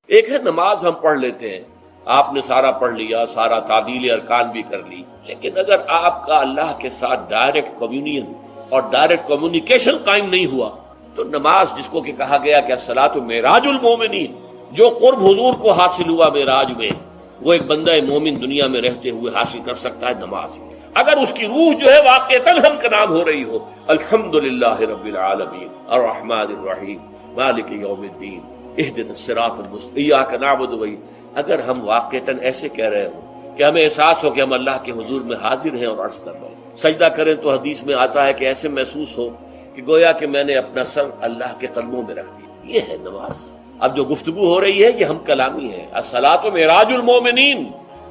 ایک ہے نماز ہم پڑھ لیتے ہیں، آپ نے سارا پڑھ لیا، سارا تعدیل ارکان بھی کر لی، لیکن اگر آپ کا اللہ کے ساتھ ڈائریکٹ کمیونین اور ڈائریکٹ کمیونیکیشن قائم نہیں ہوا تو نماز، جس کو کہ کہا گیا کہ الصلاۃ معراج المومنین، جو قرب حضور کو حاصل ہوا معراج میں، وہ ایک بندہ مومن دنیا میں رہتے ہوئے حاصل کر سکتا ہے نماز۔ اگر اس کی روح جو ہے واقعتاً ہم کا نام ہو رہی ہو، الحمدللہ رب العالمین الرحمن الرحیم مالک یوم الدین اہدنا الصراط المستقیم ایاک نعبد و اگر ہم واقعتاً ایسے کہہ رہے ہوں کہ ہمیں احساس ہو کہ ہم اللہ کے حضور میں حاضر ہیں اور عرض کر رہے ہیں، سجدہ کریں تو حدیث میں آتا ہے کہ ایسے محسوس ہو کہ گویا کہ میں نے اپنا سر اللہ کے قدموں میں رکھ دیا، یہ ہے نماز۔ اب جو گفتگو ہو رہی ہے یہ ہم کلامی ہے، الصلاۃ معراج المومنین،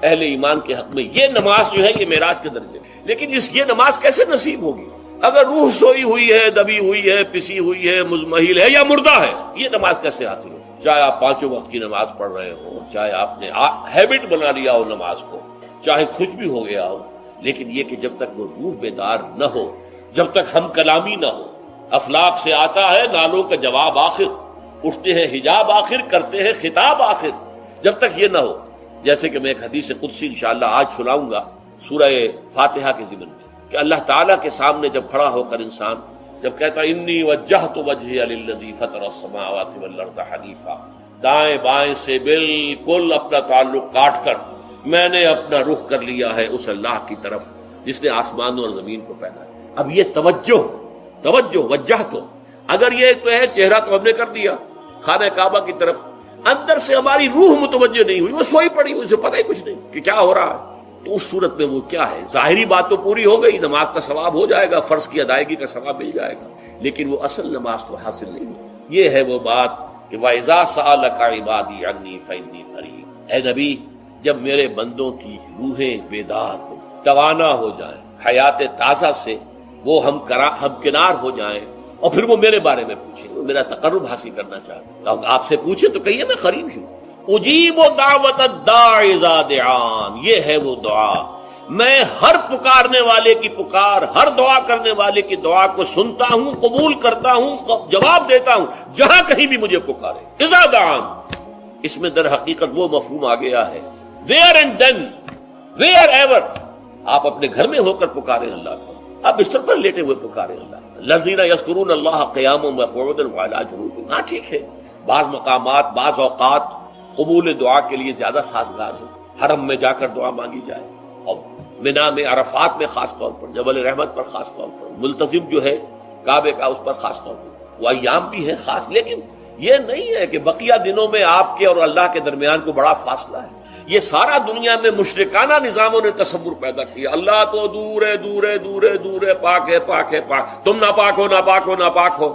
اہل ایمان کے حق میں یہ نماز جو ہے یہ معراج کے درجے، لیکن یہ نماز کیسے نصیب ہوگی اگر روح سوئی ہوئی ہے، دبی ہوئی ہے، پسی ہوئی ہے، مزمحل ہے یا مردہ ہے؟ یہ نماز کیسے حاصل ہو؟ چاہے آپ 5 وقت کی نماز پڑھ رہے ہو، چاہے آپ نے ہیبٹ بنا لیا ہو نماز کو، چاہے خوش بھی ہو گیا ہو، لیکن یہ کہ جب تک وہ روح بیدار نہ ہو، جب تک ہم کلامی نہ ہو، افلاق سے آتا ہے نالوں کا جواب آخر، اٹھتے ہیں حجاب آخر، کرتے ہیں خطاب آخر، جب تک یہ نہ ہو، جیسے کہ میں ایک حدیث قدسی انشاءاللہ آج سناؤں گا سورہ فاتحہ کے ضمن میں، کہ اللہ تعالیٰ کے سامنے جب کھڑا ہو کر انسان جب کہتا ہے انی وجہت وجہی للذی فطر السماوات والارض حنیفا، دائیں بائیں سے بالکل اپنا تعلق کاٹ کر میں نے اپنا رخ کر لیا ہے اس اللہ کی طرف جس نے آسمانوں اور زمین کو پیدا ہے۔ اب یہ توجہ وجہ تو اگر یہ تو ہے چہرہ تو ہم نے کر دیا خانہ کعبہ کی طرف، اندر سے ہماری روح متوجہ نہیں ہوئی، وہ سوئی پڑی ہوئی، اسے پتہ ہی کچھ نہیں کہ کیا ہو رہا ہے، تو اس صورت میں وہ کیا ہے؟ ظاہری بات تو پوری ہو گئی، نماز کا ثواب ہو جائے گا، فرض کی ادائیگی کا ثواب مل جائے گا، لیکن وہ اصل نماز تو حاصل نہیں ہوئی۔ یہ ہے وہ بات کہ وَإِذَا سَأَلَكَ عِبَادِي عَنِّي فَإِنِّي قَرِيبٌ، اے نبی جب میرے بندوں کی روحیں بیدار ہو، توانا ہو جائیں، حیات تازہ سے وہ ہم کنار ہو جائیں، اور پھر وہ میرے بارے میں پوچھیں، وہ میرا تقرب حاصل کرنا چاہتے ہیں، آپ سے پوچھیں تو کہیے میں قریب ہوں۔ اجیب دعوت الداع اذا دعان، یہ ہے وہ دعا، میں ہر پکارنے والے کی پکار، ہر دعا کرنے والے کی دعا کو سنتا ہوں، قبول کرتا ہوں، جواب دیتا ہوں جہاں کہیں بھی مجھے پکارے۔ اذا دعان، اس میں در حقیقت وہ مفہوم آ گیا ہے there and then wherever، آپ اپنے گھر میں ہو کر پکاریں اللہ کو، آپ بستر پر لیٹے ہوئے پکاریں اللہ، الذین یذکرون اللہ قیاما وقعودا وعلی جنوبہم۔ ہاں ٹھیک ہے، بعض مقامات بعض اوقات قبول دعا کے لیے زیادہ سازگار ہے، حرم میں جا کر دعا مانگی جائے، اور منا میں عرفات میں خاص طور پر، جبل رحمت پر خاص طور پر، ملتزم جو ہے کعبے کا اس پر خاص طور پر، وہ ایام بھی ہے خاص، لیکن یہ نہیں ہے کہ بقیہ دنوں میں آپ کے اور اللہ کے درمیان کو بڑا فاصلہ ہے۔ یہ سارا دنیا میں مشرکانہ نظاموں نے تصور پیدا کیا، اللہ تو دور ہے دور ہے دور ہے دور ہے، پاک ہے پاک ہے پاک، تم ناپاک ہو ناپاک ہو ناپاک ہو،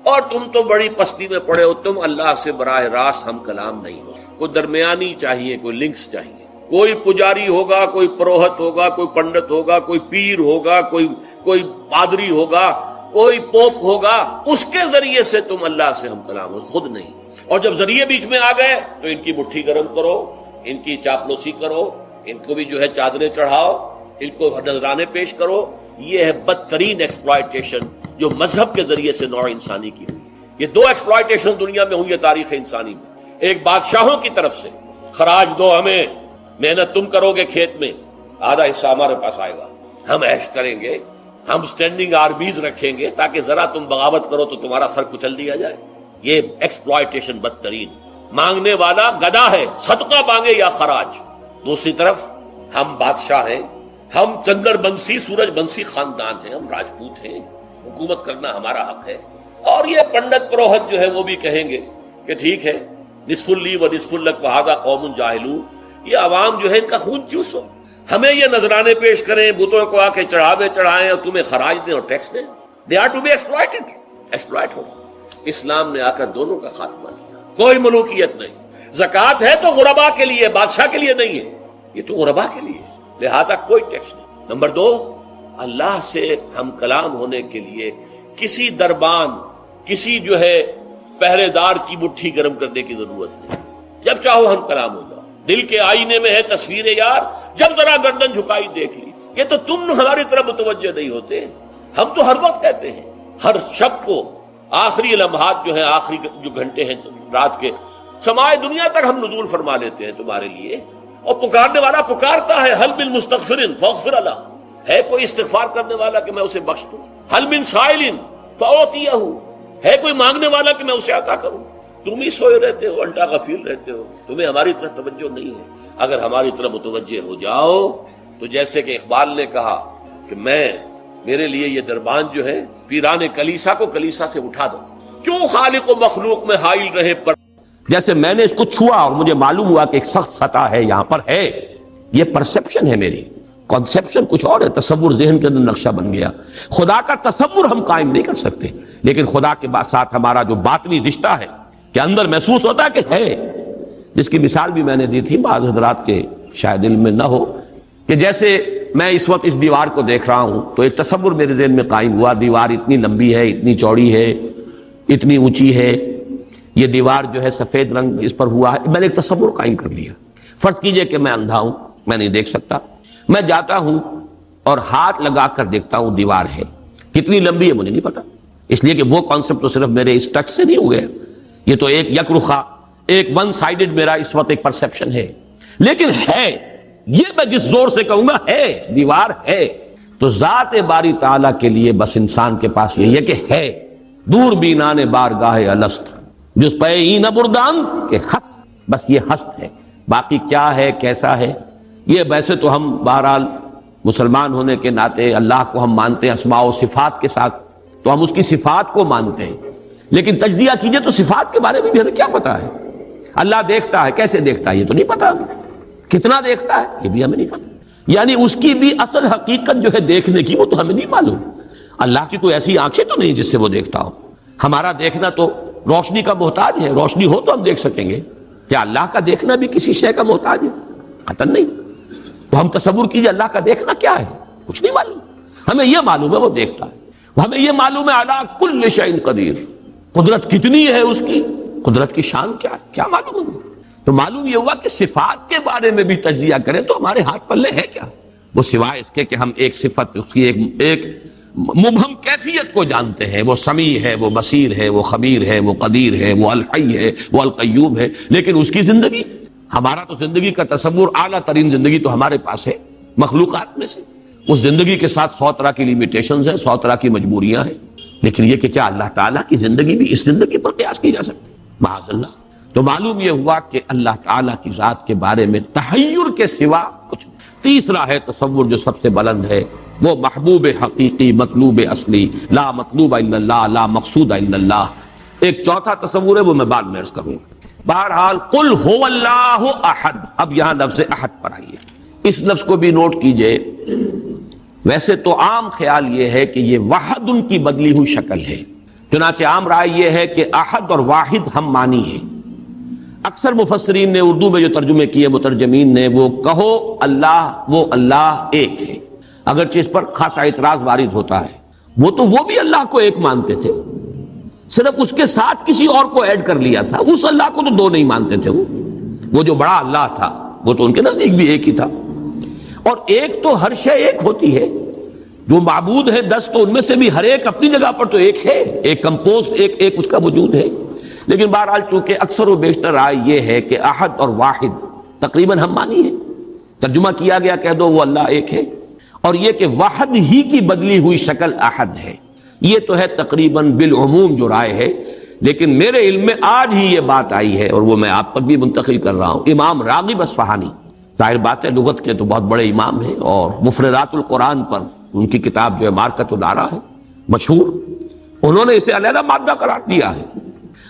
اور تم تو بڑی پستی میں پڑے ہو، تم اللہ سے براہ راست ہم کلام نہیں ہو، کوئی درمیانی چاہیے، کوئی لنکس چاہیے، کوئی پجاری ہوگا، کوئی پروہت ہوگا، کوئی پنڈت ہوگا، کوئی پیر ہوگا، کوئی پادری ہوگا، کوئی پوپ ہوگا، اس کے ذریعے سے تم اللہ سے ہم کلام ہو، خود نہیں۔ اور جب ذریعے بیچ میں آ گئے تو ان کی مٹھی گرم کرو، ان کی چاپلوسی کرو، ان کو بھی جو ہے چادریں چڑھاؤ، ان کو نذرانے پیش کرو۔ یہ ہے بدترین ایکسپلائٹیشن جو مذہب کے ذریعے سے نوع انسانی کی ہوئی۔ یہ 2 ایکسپلائٹیشن دنیا میں ہوئی ہے تاریخ انسانی میں، ایک بادشاہوں کی طرف سے خراج دو ہمیں، محنت تم کرو گے کھیت میں، آدھا حصہ ہمارے پاس آئے گا، ہم عیش کریں گے، ہم سٹینڈنگ آرمیز رکھیں گے تاکہ ذرا تم بغاوت کرو تو تمہارا سر کچل دیا جائے۔ یہ ایکسپلائٹیشن بدترین، مانگنے والا گدا ہے، صدقہ مانگے یا خراج۔ دوسری طرف ہم بادشاہ ہیں، ہم چندر بنسی سورج بنسی خاندان ہیں، ہم راجپوت ہیں، حکومت کرنا ہمارا حق ہے۔ اور یہ پنڈت پروہت جو ہے وہ بھی کہیں گے کہ ٹھیک ہے، نصف لی و نصف لک وہذا قوم جاہلون، یہ عوام جو ہے ان کا خون چوسو، ہمیں یہ نذرانے پیش کریں، بتوں کو آ کے چڑھاوے چڑھائیں اور تمہیں خراج دیں اور ٹیکس دیں۔ They are to be exploited, exploit ہو۔ اسلام نے آ کر دونوں کا خاتمہ کیا، کوئی ملوکیت نہیں۔ زکوٰۃ ہے تو غربا کے لیے، بادشاہ کے لیے نہیں ہے، یہ تو غربا کے لیے، لہذا کوئی ٹیکس نہیں۔ نمبر 2، اللہ سے ہم کلام ہونے کے لیے کسی دربان، کسی جو ہے پہرے دار کی مٹھی گرم کرنے کی ضرورت نہیں، جب چاہو ہم کلام ہو جاؤ۔ دل کے آئینے میں ہے تصویر یار، جب ذرا گردن جھکائی دیکھ لی۔ یہ تو تم ہماری طرف متوجہ نہیں ہوتے، ہم تو ہر وقت کہتے ہیں، ہر شب کو آخری لمحات جو ہیں، آخری جو گھنٹے ہیں رات کے، سمائے دنیا تک ہم نزول فرما لیتے ہیں تمہارے لیے، اور پکارنے والا پکارتا ہے حل من مستغفر فاغفر له، ہے کوئی استغفار کرنے والا کہ میں اسے بخش دوں، حل من سائل فاعطیہ، ہے کوئی مانگنے والا کہ میں اسے عطا کروں۔ تم ہی سوئے رہتے ہو، الٹا غفیر رہتے ہو، تمہیں ہماری طرف توجہ نہیں ہے۔ اگر ہماری طرف متوجہ ہو جاؤ تو جیسے کہ اقبال نے کہا کہ میرے لیے یہ دربان جو ہے پیران کلیسا کو کلیسا سے اٹھا دو، کیوں خالق و مخلوق میں حائل رہے پر، جیسے میں نے اس کو چھوا اور مجھے معلوم ہوا کہ ایک سخت سطح ہے یہاں پر ہے، یہ پرسپشن ہے میری، کنسپشن کچھ اور ہے، تصور ذہن کے اندر نقشہ بن گیا۔ خدا کا تصور ہم قائم نہیں کر سکتے، لیکن خدا کے ساتھ ہمارا جو باطنی رشتہ ہے کہ اندر محسوس ہوتا ہے کہ ہے، جس کی مثال بھی میں نے دی تھی، بعض حضرات کے شاید علم میں نہ ہو، کہ جیسے میں اس وقت اس دیوار کو دیکھ رہا ہوں تو ایک تصور میرے ذہن میں قائم ہوا، دیوار اتنی لمبی ہے، اتنی چوڑی ہے، اتنی اونچی ہے، یہ دیوار جو ہے سفید رنگ اس پر ہوا ہے، میں نے ایک تصور قائم کر لیا۔ فرض کیجئے کہ میں اندھا ہوں، میں نہیں دیکھ سکتا، میں جاتا ہوں اور ہاتھ لگا کر دیکھتا ہوں دیوار ہے، کتنی لمبی ہے مجھے نہیں پتا، اس لیے کہ وہ کانسیپٹ تو صرف میرے اس ٹچ سے نہیں ہو گیا، یہ تو ایک یک رخا، ایک ون سائیڈڈ میرا اس وقت ایک پرسپشن ہے، لیکن ہے، یہ میں جس زور سے کہوں گا ہے، دیوار ہے، تو ذات باری تعالیٰ کے لیے بس انسان کے پاس یہ ہے کہ ہے، دور بینان بارگاہ الست جس پہ این بردان کہ ہست، بس یہ ہست ہے، باقی کیا ہے کیسا ہے یہ ویسے تو ہم بہرحال مسلمان ہونے کے ناطے اللہ کو ہم مانتے ہیں اسماء و صفات کے ساتھ، تو ہم اس کی صفات کو مانتے ہیں، لیکن تجزیہ کیجئے تو صفات کے بارے میں بھی ہمیں کیا پتا ہے؟ اللہ دیکھتا ہے، کیسے دیکھتا ہے یہ تو نہیں پتا، کتنا دیکھتا ہے یہ بھی ہمیں نہیں پتا، یعنی اس کی بھی اصل حقیقت جو ہے دیکھنے کی وہ تو ہمیں نہیں معلوم۔ اللہ کی کوئی ایسی آنکھیں تو نہیں جس سے وہ دیکھتا ہو، ہمارا دیکھنا تو روشنی کا محتاج ہے، روشنی ہو تو ہم دیکھ سکیں گے، کیا اللہ کا دیکھنا بھی کسی شے کا محتاج ہے؟ قطعاً نہیں۔ تو ہم تصور کیجئے اللہ کا دیکھنا کیا ہے، کچھ نہیں معلوم، ہمیں یہ معلوم ہے وہ دیکھتا ہے، ہمیں یہ معلوم ہے علی کل شیء قدیر، قدرت کتنی ہے اس کی، قدرت کی شان کیا ہے، کیا معلوم ہے؟ تو معلوم یہ ہوا کہ صفات کے بارے میں بھی تجزیہ کریں تو ہمارے ہاتھ پلے ہے کیا، وہ سوائے اس کے کہ ہم ایک صفت اس کی ایک مبہم کیفیت کو جانتے ہیں، وہ سمیع ہے، وہ بصیر ہے، وہ خبیر ہے، وہ قدیر ہے، وہ الحی ہے، وہ القیوم ہے، لیکن اس کی زندگی، ہمارا تو زندگی کا تصور اعلیٰ ترین زندگی تو ہمارے پاس ہے مخلوقات میں سے، اس زندگی کے ساتھ 100 طرح کی لیمیٹیشنز ہیں، 100 طرح کی مجبوریاں ہیں، لیکن یہ کہ کیا اللہ تعالیٰ کی زندگی بھی اس زندگی پر قیاس کی جا سکتی ہے؟ معاذ اللہ۔ تو معلوم یہ ہوا کہ اللہ تعالیٰ کی ذات کے بارے میں تحیر کے سوا کچھ نہیں۔ تیسرا ہے تصور جو سب سے بلند ہے، وہ محبوب حقیقی، مطلوب اصلی، لا مطلوب الا اللہ، لا مقصود الا اللہ۔ ایک چوتھا تصور ہے وہ میں بعد میں عرض کروں۔ بہرحال قل هو اللہ احد، اب یہاں لفظ احد پر آئیے، اس لفظ کو بھی نوٹ کیجئے۔ ویسے تو عام خیال یہ ہے کہ یہ وحد ان کی بدلی ہوئی شکل ہے، چنانچہ عام رائے یہ ہے کہ احد اور واحد ہم معنی ہیں۔ اکثر مفسرین نے اردو میں جو ترجمے کیے مترجمین نے، وہ کہو اللہ، وہ اللہ ایک ہے، اگرچہ اس پر خاصا اعتراض وارد ہوتا ہے، وہ بھی اللہ کو ایک مانتے تھے، صرف اس کے ساتھ کسی اور کو ایڈ کر لیا تھا، اس اللہ کو تو دو نہیں مانتے تھے، وہ جو بڑا اللہ تھا وہ تو ان کے نزدیک بھی ایک ہی تھا، اور ایک تو ہر شے ایک ہوتی ہے، جو معبود ہے 10 تو ان میں سے بھی ہر ایک اپنی جگہ پر تو ایک ہے، ایک کمپوز ایک اس کا وجود ہے، لیکن بہرحال چونکہ اکثر و بیشتر رائے یہ ہے کہ احد اور واحد تقریباً ہم مانی ہے، ترجمہ کیا گیا کہہ دو وہ اللہ ایک ہے، اور یہ کہ واحد ہی کی بدلی ہوئی شکل احد ہے، یہ تو ہے تقریباً بالعموم جو رائے ہے، لیکن میرے علم میں آج ہی یہ بات آئی ہے اور وہ میں آپ پر بھی منتقل کر رہا ہوں۔ امام راغب اصفہانی، ظاہر بات ہے لغت کے تو بہت بڑے امام ہیں، اور مفردات القرآن پر ان کی کتاب جو ہے مارکت الدارا ہے مشہور، انہوں نے اسے علیحدہ مادہ قرار دیا ہے۔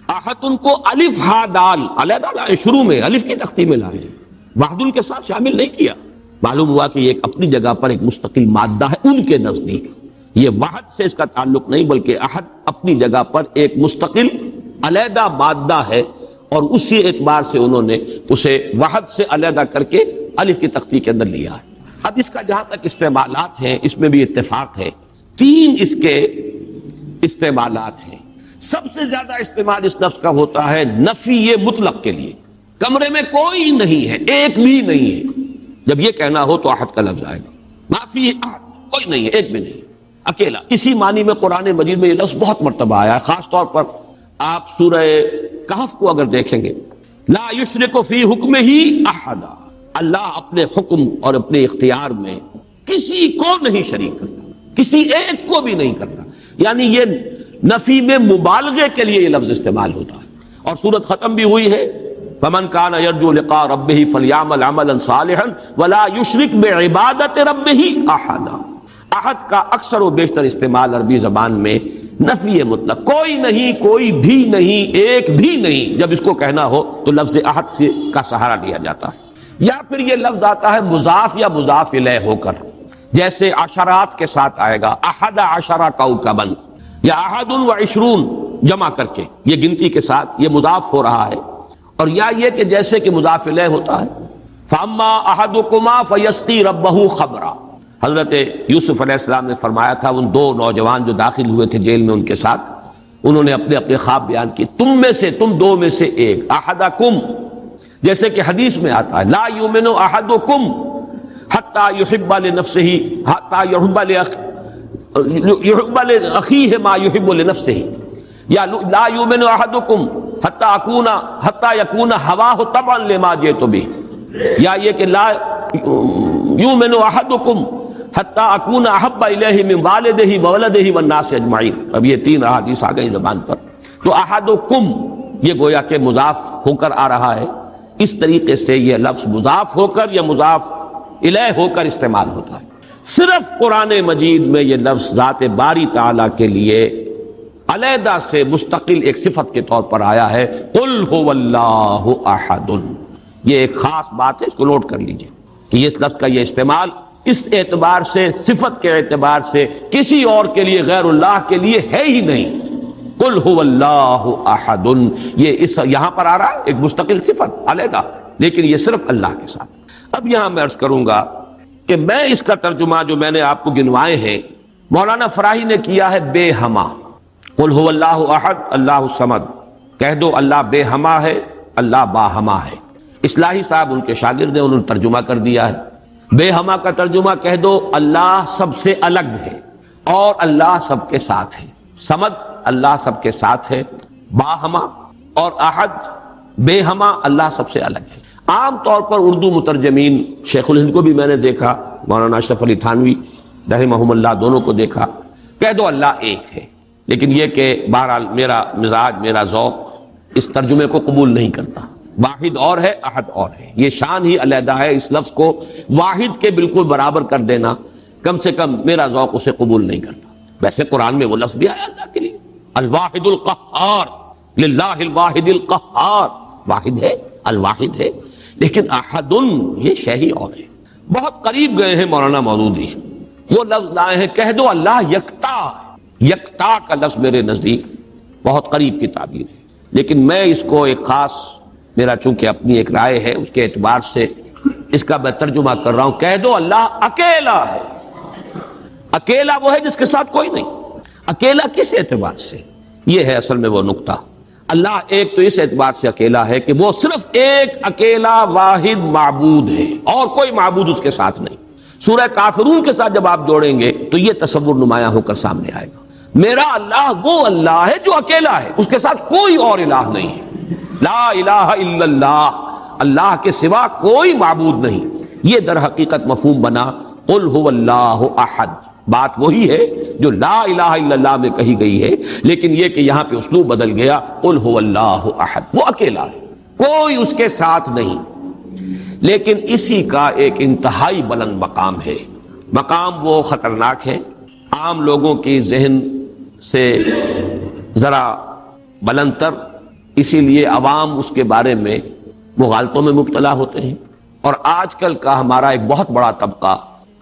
احد ان کو الف ہا دال علیحدہ لائے، شروع میں الف کی تختی میں لائے، وحد ان کے ساتھ شامل نہیں کیا، معلوم ہوا کہ یہ ایک اپنی جگہ پر ایک مستقل مادہ ہے ان کے نزدیک، یہ وحد سے اس کا تعلق نہیں بلکہ احد اپنی جگہ پر ایک مستقل علیحدہ مادہ ہے، اور اسی اعتبار سے انہوں نے اسے وحد سے علیحدہ کر کے الف کی تختی کے اندر لیا ہے۔ اب اس کا جہاں تک استعمالات ہیں اس میں بھی اتفاق ہے، 3 اس کے استعمالات ہیں۔ سب سے زیادہ استعمال اس لفظ کا ہوتا ہے نفی مطلق کے لیے، کمرے میں کوئی نہیں ہے، ایک بھی نہیں ہے، جب یہ کہنا ہو تو احد کا لفظ آئے گا، معافی احد، کوئی نہیں ہے، ایک بھی نہیں، اکیلا۔ اسی معنی میں قرآن مجید میں یہ لفظ بہت مرتبہ آیا ہے، خاص طور پر آپ سورہ کہف کو اگر دیکھیں گے لا یشرک فی حکمہ احدا، اللہ اپنے حکم اور اپنے اختیار میں کسی کو نہیں شریک کرتا، کسی ایک کو بھی نہیں کرتا. یعنی یہ نفی میں مبالغے کے لیے یہ لفظ استعمال ہوتا ہے. اور سورت ختم بھی ہوئی ہے فمن کان یرجو لقاء ربہ فلیعمل عملا صالحا ولا یشرک بعبادۃ ربہ احدا. احد کا اکثر و بیشتر استعمال عربی زبان میں نفی مطلق، کوئی نہیں، کوئی بھی نہیں، ایک بھی نہیں، جب اس کو کہنا ہو تو لفظ احد سے کا سہارا لیا جاتا ہے. یا پھر یہ لفظ آتا ہے مضاف یا مضاف الیہ ہو کر، جیسے عشرات کے ساتھ آئے گا احد عشرہ کوكبا یا احد و عشرون جمع کر کے، یہ گنتی کے ساتھ یہ مضاف ہو رہا ہے. اور یا یہ کہ جیسے کہ مضاف الیہ ہوتا ہے فاما احدکما فیسقی ربہ خمرا. حضرت یوسف علیہ السلام نے فرمایا تھا ان دو نوجوان جو داخل ہوئے تھے جیل میں ان کے ساتھ، انہوں نے اپنے اپنے خواب بیان کیے، تم دو میں سے ایک، احدکم، جیسے کہ حدیث میں آتا ہے لا یؤمن احدکم حتی یحب لنفسہ حتی یحب لاخیہ ما یحب لنفسہ، یا لا یؤمن احدکم حتی یکون ہواہ طبعا لما جئت بہ، یا یہ کہ لا یؤمن احدکم حتی اکون احب الیہ من والدہ وولدہ والناس اجمعین. اب یہ تین احادیث آ گئی زبان پر. تو احدکم یہ گویا کہ مضاف ہو کر آ رہا ہے. اس طریقے سے یہ لفظ مضاف ہو کر یا مضاف الیہ ہو کر استعمال ہوتا ہے. صرف قرآن مجید میں یہ لفظ ذات باری تعالیٰ کے لیے علیحدہ سے مستقل ایک صفت کے طور پر آیا ہے، قل هو اللہ احد. یہ ایک خاص بات ہے، اس کو نوٹ کر لیجئے کہ یہ لفظ کا یہ استعمال اس اعتبار سے، صفت کے اعتبار سے کسی اور کے لیے غیر اللہ کے لیے ہے ہی نہیں. قل هو اللہ احد، یہ یہاں پر آ رہا ہے ایک مستقل صفت علیحدہ، لیکن یہ صرف اللہ کے ساتھ. اب یہاں میں عرض کروں گا کہ میں اس کا ترجمہ جو میں نے آپ کو گنوائے ہیں مولانا فراہی نے کیا ہے بے ہما. قل هو اللہ احد اللہ الصمد، کہہ دو اللہ بے ہما ہے، اللہ باہما ہے. اصلاحی صاحب ان کے شاگرد ہیں، انہوں نے ترجمہ کر دیا ہے بے ہما کا ترجمہ کہہ دو اللہ سب سے الگ ہے اور اللہ سب کے ساتھ ہے. صمد اللہ سب کے ساتھ ہے، باہما اور احد بے ہما اللہ سب سے الگ ہے. عام طور پر اردو مترجمین، شیخ الہند کو بھی میں نے دیکھا، مولانا اشرف علی تھانوی رحمہم اللہ دونوں کو دیکھا، کہہ دو اللہ ایک ہے. لیکن یہ کہ بہرحال میرا مزاج، میرا ذوق اس ترجمے کو قبول نہیں کرتا. واحد اور ہے، احد اور ہے، یہ شان ہی علیحدہ ہے. اس لفظ کو واحد کے بالکل برابر کر دینا کم سے کم میرا ذوق اسے قبول نہیں کرتا. ویسے قرآن میں وہ لفظ بھی آیا اللہ کے لیے، الواحد القہار، للہ الواحد القہار، واحد ہے، الواحد ہے. لیکن احد یہ شے ہی اور ہے. بہت قریب گئے ہیں مولانا مودودی، وہ لفظ لائے ہیں کہہ دو اللہ یکتا. یکتا کا لفظ میرے نزدیک بہت قریب کی تعبیر ہے، لیکن میں اس کو ایک خاص، میرا چونکہ اپنی ایک رائے ہے اس کے اعتبار سے اس کا میں ترجمہ کر رہا ہوں. کہہ دو اللہ اکیلا ہے. اکیلا وہ ہے جس کے ساتھ کوئی نہیں. اکیلا کس اعتبار سے؟ یہ ہے اصل میں وہ نقطہ. اللہ ایک تو اس اعتبار سے اکیلا ہے کہ وہ صرف ایک اکیلا واحد معبود ہے اور کوئی معبود اس کے ساتھ نہیں. سورہ کافرون کے ساتھ جب آپ جوڑیں گے تو یہ تصور نمایاں ہو کر سامنے آئے گا. میرا اللہ وہ اللہ ہے جو اکیلا ہے، اس کے ساتھ کوئی اور الہ نہیں ہے. لا الہ الا اللہ، اللہ کے سوا کوئی معبود نہیں. یہ در حقیقت مفہوم بنا قل هو اللہ احد. بات وہی ہے جو لا الہ الا اللہ میں کہی گئی ہے، لیکن یہ کہ یہاں پہ اسلوب بدل گیا. قل هو اللہ احد، وہ اکیلا ہے، کوئی اس کے ساتھ نہیں. لیکن اسی کا ایک انتہائی بلند مقام ہے. مقام وہ خطرناک ہے، عام لوگوں کی ذہن سے ذرا بلند تر، اسی لیے عوام اس کے بارے میں مغالطوں میں مبتلا ہوتے ہیں. اور آج کل کا ہمارا ایک بہت بڑا طبقہ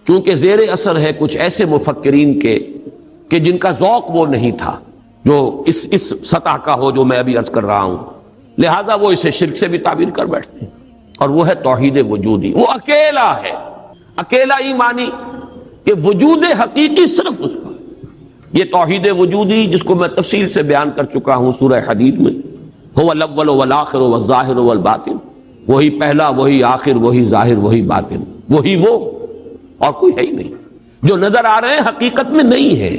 چونکہ زیر اثر ہے کچھ ایسے مفکرین کے کہ جن کا ذوق وہ نہیں تھا جو اس سطح کا ہو جو میں ابھی عرض کر رہا ہوں، لہذا وہ اسے شرک سے بھی تعبیر کر بیٹھتے ہیں. اور وہ ہے توحید وجودی. وہ اکیلا ہے، اکیلا ہی مانی کہ وجود حقیقی صرف اس کا. یہ توحید وجودی جس کو میں تفصیل سے بیان کر چکا ہوں سورہ حدید میں، هو الاول والآخر والظاہر والباطن، وہی پہلا، وہی آخر، وہی ظاہر، وہی باطن، وہی وہ، اور کوئی ہے ہی نہیں. جو نظر آ رہے ہیں حقیقت میں نہیں ہے.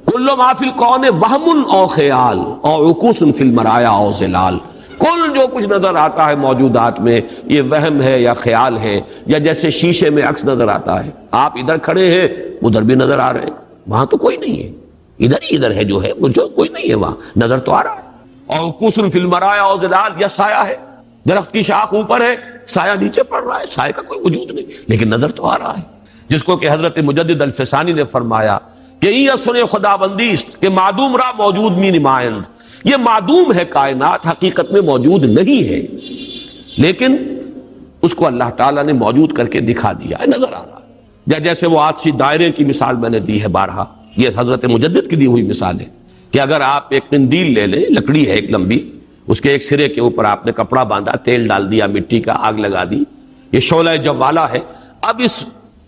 کل ما فی الکون وہم او خیال او عکوس فی المرایا او ظلال. کل جو کچھ نظر آتا ہے موجودات میں یہ وہم ہے یا خیال ہے، یا جیسے شیشے میں عکس نظر آتا ہے، آپ ادھر کھڑے ہیں ادھر بھی نظر آ رہے ہیں، وہاں تو کوئی نہیں ہے، ادھر ہی ادھر ہے جو ہے، وہ جو کوئی نہیں ہے وہاں نظر تو آ رہا ہے۔ اور قصر فی المرایا اور ظلال، یا سایہ ہے، درخت کی شاخ اوپر ہے، سایہ نیچے پڑ رہا ہے، سایہ کا کوئی وجود نہیں لیکن نظر تو آ رہا ہے، جس کو کہ حضرت مجدد الفسانی نے فرمایا کہ یہ سنے خدا بندی کہ معدوم را موجود می نمائند، یہ معدوم ہے کائنات، حقیقت میں موجود نہیں ہے، لیکن اس کو اللہ تعالیٰ نے موجود کر کے دکھا دیا ہے، نظر آ رہا ہے۔ یا جیسے وہ آتشی دائرے کی مثال میں نے دی ہے بارہا، یہ حضرت مجدد کی دی ہوئی مثال ہے کہ اگر آپ ایک قندیل لے لیں، لکڑی ہے ایک لمبی، اس کے ایک سرے کے اوپر آپ نے کپڑا باندھا، تیل ڈال دیا، مٹی کا آگ لگا دی، یہ شعلہ جوالا ہے، اب